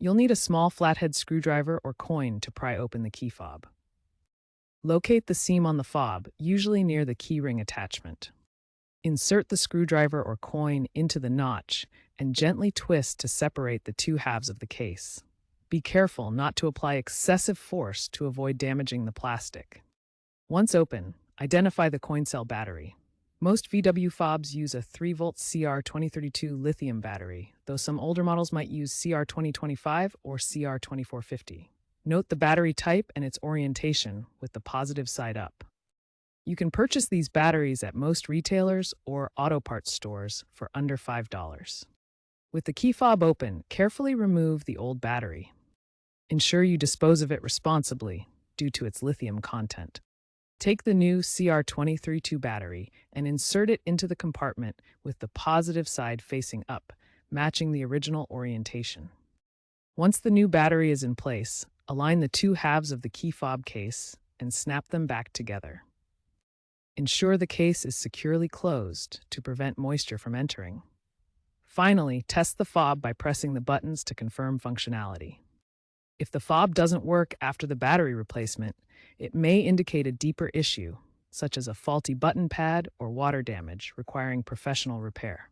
You'll need a small flathead screwdriver or coin to pry open the key fob. Locate the seam on the fob, usually near the keyring attachment. Insert the screwdriver or coin into the notch and gently twist to separate the two halves of the case. Be careful not to apply excessive force to avoid damaging the plastic. Once open, identify the coin cell battery. Most VW fobs use a 3-volt CR2032 lithium battery, though some older models might use CR2025 or CR2450. Note the battery type and its orientation with the positive side up. You can purchase these batteries at most retailers or auto parts stores for under $5. With the key fob open, carefully remove the old battery. Ensure you dispose of it responsibly due to its lithium content. Take the new CR2032 battery and insert it into the compartment with the positive side facing up, matching the original orientation. Once the new battery is in place, align the two halves of the key fob case and snap them back together. Ensure the case is securely closed to prevent moisture from entering. Finally, test the fob by pressing the buttons to confirm functionality. If the fob doesn't work after the battery replacement, it may indicate a deeper issue, such as a faulty button pad or water damage requiring professional repair.